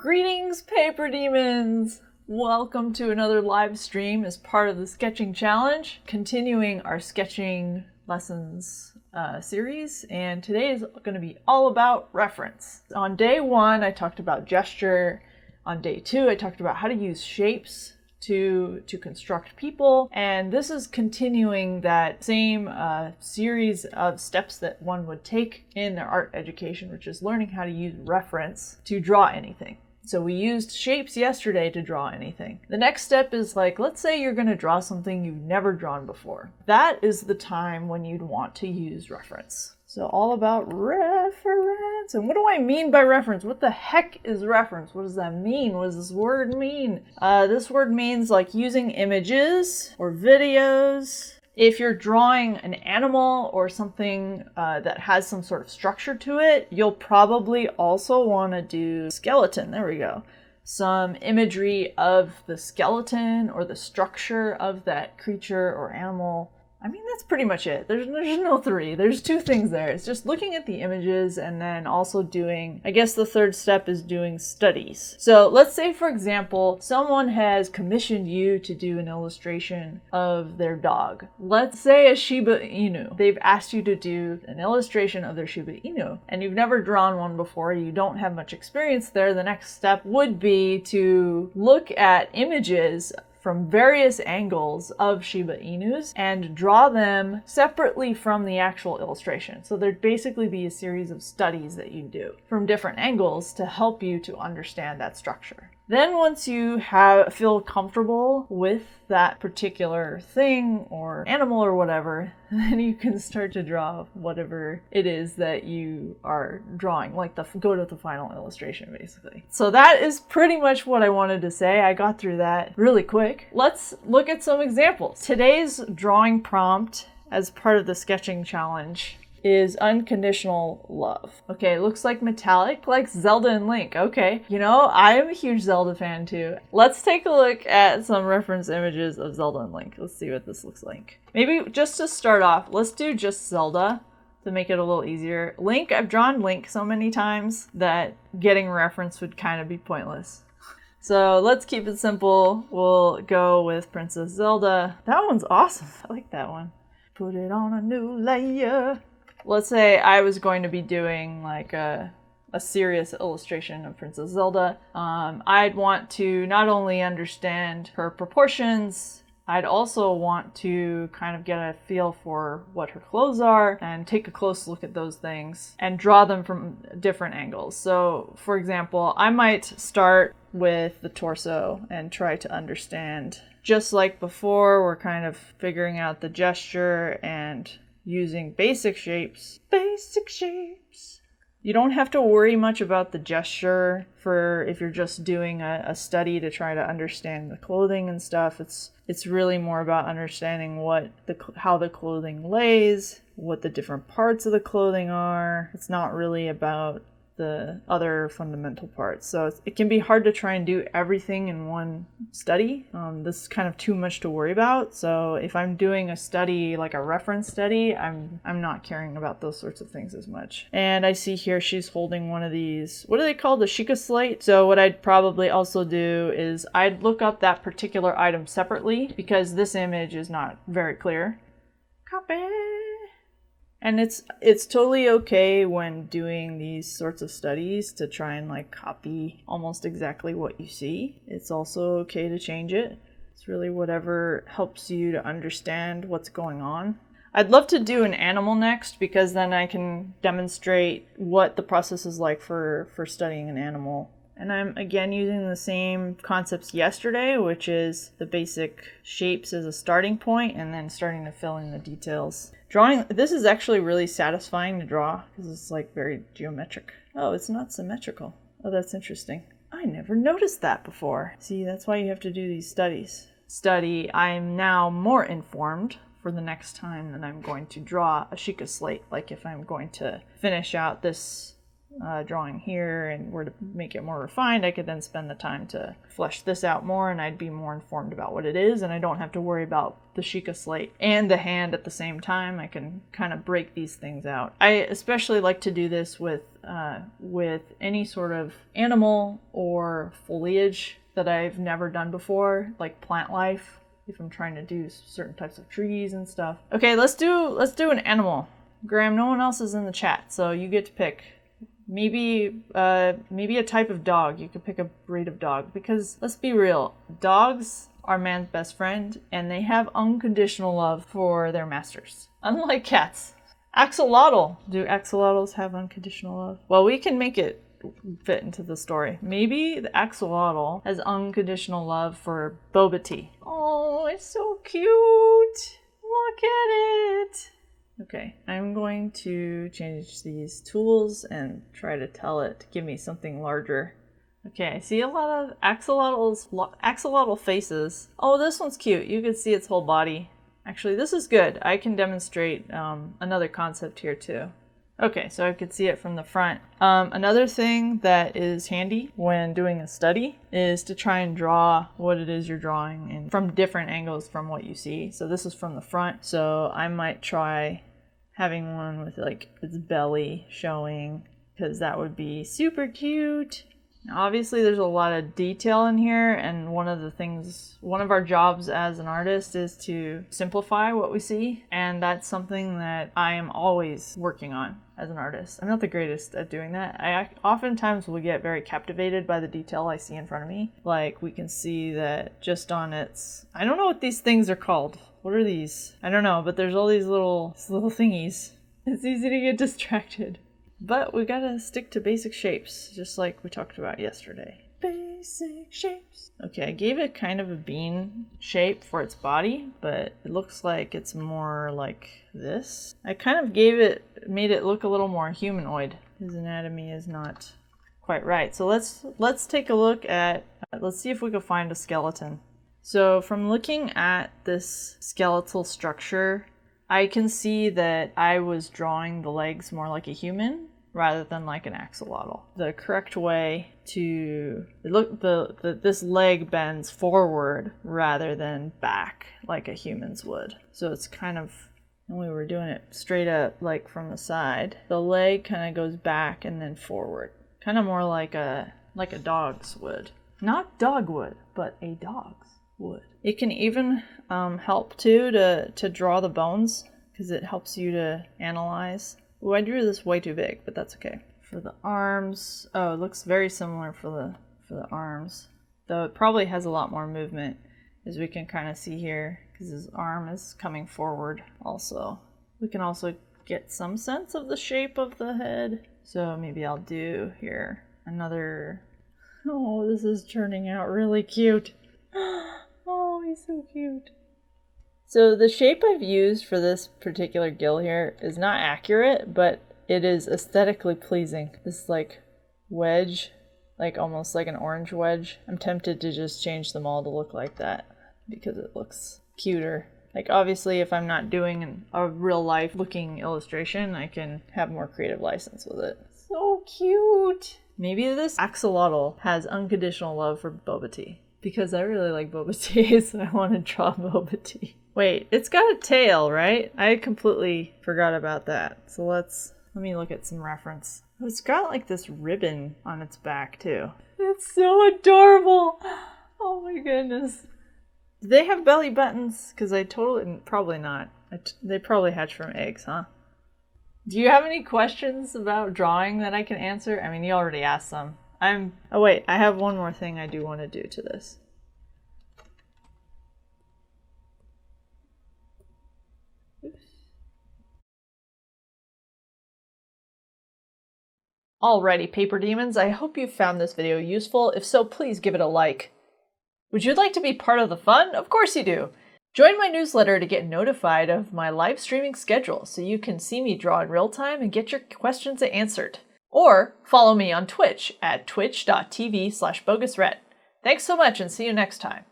Greetings, paper demons! Welcome to another live stream as part of the sketching challenge, continuing our sketching lessons series, and today is going to be all about reference. On day 1, I talked about gesture. On day 2, I talked about how to use shapes to construct people, and this is continuing that same series of steps that one would take in their art education, which is learning how to use reference to draw anything. So we used shapes yesterday to draw anything. The next step is let's say you're going to draw something you've never drawn before. That is the time when you'd want to use reference. So all about reference. And what do I mean by reference? What the heck is reference? What does that mean? What does this word mean? This word means using images or videos. If you're drawing an animal or something that has some sort of structure to it, you'll probably also want to do skeleton. There we go. Some imagery of the skeleton or the structure of that creature or animal. I mean, that's pretty much it. There's no 3. There's 2 things there. It's just looking at the images and then also doing, I guess the third step is doing studies. So let's say, for example, someone has commissioned you to do an illustration of their dog. Let's say a Shiba Inu. They've asked you to do an illustration of their Shiba Inu, and you've never drawn one before. You don't have much experience there. The next step would be to look at images from various angles of Shiba Inus and draw them separately from the actual illustration. So there'd basically be a series of studies that you do from different angles to help you to understand that structure. Then once you feel comfortable with that particular thing or animal or whatever, then you can start to draw whatever it is that you are drawing, go to the final illustration basically. So that is pretty much what I wanted to say. I got through that really quick. Let's look at some examples. Today's drawing prompt as part of the sketching challenge is unconditional love. Okay, looks like metallic, like Zelda and Link. Okay, I am a huge Zelda fan too. Let's take a look at some reference images of Zelda and Link. Let's see what this looks like. Maybe just to start off, let's do just Zelda to make it a little easier. Link, I've drawn Link so many times that getting reference would kind of be pointless. So let's keep it simple. We'll go with Princess Zelda. That one's awesome. I like that one. Put it on a new layer. Let's say I was going to be doing a serious illustration of Princess Zelda. I'd want to not only understand her proportions, I'd also want to kind of get a feel for what her clothes are and take a close look at those things and draw them from different angles. So, for example, I might start with the torso and try to understand. Just like before, we're kind of figuring out the gesture and using basic shapes. Basic shapes. You don't have to worry much about the gesture for if you're just doing a study to try to understand the clothing and stuff. It's really more about understanding how the clothing lays, what the different parts of the clothing are. It's not really about the other fundamental parts. So it can be hard to try and do everything in one study. This is kind of too much to worry about. So if I'm doing a study, like a reference study, I'm not caring about those sorts of things as much. And I see here she's holding one of these, what are they called? The Sheikah slate. So what I'd probably also do is I'd look up that particular item separately because this image is not very clear. Copy. And it's totally okay when doing these sorts of studies to try and copy almost exactly what you see. It's also okay to change it. It's really whatever helps you to understand what's going on. I'd love to do an animal next because then I can demonstrate what the process is like for studying an animal. And I'm again using the same concepts yesterday, which is the basic shapes as a starting point and then starting to fill in the details. This is actually really satisfying to draw because it's very geometric. Oh, it's not symmetrical. Oh, that's interesting. I never noticed that before. See, that's why you have to do these studies. I'm now more informed for the next time that I'm going to draw a Sheikah slate, if I'm going to finish out this drawing here and were to make it more refined, I could then spend the time to flesh this out more, and I'd be more informed about what it is, and I don't have to worry about the Sheikah slate and the hand at the same time. I can kind of break these things out. I especially like to do this with any sort of animal or foliage that I've never done before, like plant life, if I'm trying to do certain types of trees and stuff. Okay, let's do an animal. Graham, no one else is in the chat, so you get to pick. Maybe a type of dog. You could pick a breed of dog, because let's be real, dogs are man's best friend and they have unconditional love for their masters. Unlike cats. Axolotl. Do axolotls have unconditional love? Well, we can make it fit into the story. Maybe the axolotl has unconditional love for boba tea. Oh, it's so cute. Look at it. Okay, I'm going to change these tools and try to tell it to give me something larger. Okay, I see a lot of axolotl faces. Oh, this one's cute. You can see its whole body. Actually, this is good. I can demonstrate another concept here too. Okay, so I could see it from the front. Another thing that is handy when doing a study is to try and draw what it is you're drawing and from different angles from what you see. So this is from the front, so I might try having one with like its belly showing, because that would be super cute. Now, obviously there's a lot of detail in here, and one of our jobs as an artist is to simplify what we see, and that's something that I am always working on as an artist. I'm not the greatest at doing that. I oftentimes will get very captivated by the detail I see in front of me. Like we can see that just on its, I don't know what these things are called. What are these? I don't know, but there's all these little thingies. It's easy to get distracted. But we gotta stick to basic shapes, just like we talked about yesterday. Basic shapes. Okay, I gave it kind of a bean shape for its body, but it looks like it's more like this. I kind of made it look a little more humanoid. His anatomy is not quite right. So let's take a look at, let's see if we can find a skeleton. So from looking at this skeletal structure, I can see that I was drawing the legs more like a human rather than like an axolotl. The correct way to look, this leg bends forward rather than back like a human's would. So it's kind of, when we were doing it straight up like from the side, the leg kind of goes back and then forward. Kind of more like a dog's would. Not dog would, but a dog's would. It can even help too to draw the bones, because it helps you to analyze. Oh, I drew this way too big, but that's okay. For the arms, oh, it looks very similar for the arms, though it probably has a lot more movement, as we can kind of see here, because his arm is coming forward also. We can also get some sense of the shape of the head. So maybe I'll do here another. Oh, this is turning out really cute. Oh, he's so cute. So the shape I've used for this particular gill here is not accurate, but it is aesthetically pleasing. This like wedge, like almost like an orange wedge. I'm tempted to just change them all to look like that because it looks cuter. Like obviously if I'm not doing a real life looking illustration, I can have more creative license with it. So cute. Maybe this axolotl has unconditional love for boba tea, because I really like boba tea, so I want to draw boba tea. Wait, it's got a tail, right? I completely forgot about that. So let me look at some reference. Oh, it's got like this ribbon on its back too. It's so adorable. Oh my goodness. Do they have belly buttons? Because probably not. They probably hatch from eggs, huh? Do you have any questions about drawing that I can answer? I mean, you already asked some. Oh wait, I have one more thing I do want to do to this. Oops. Alrighty, Paper Demons, I hope you found this video useful. If so, please give it a like. Would you like to be part of the fun? Of course you do! Join my newsletter to get notified of my live streaming schedule so you can see me draw in real time and get your questions answered. Or follow me on Twitch at twitch.tv/bogusret. Thanks so much and see you next time.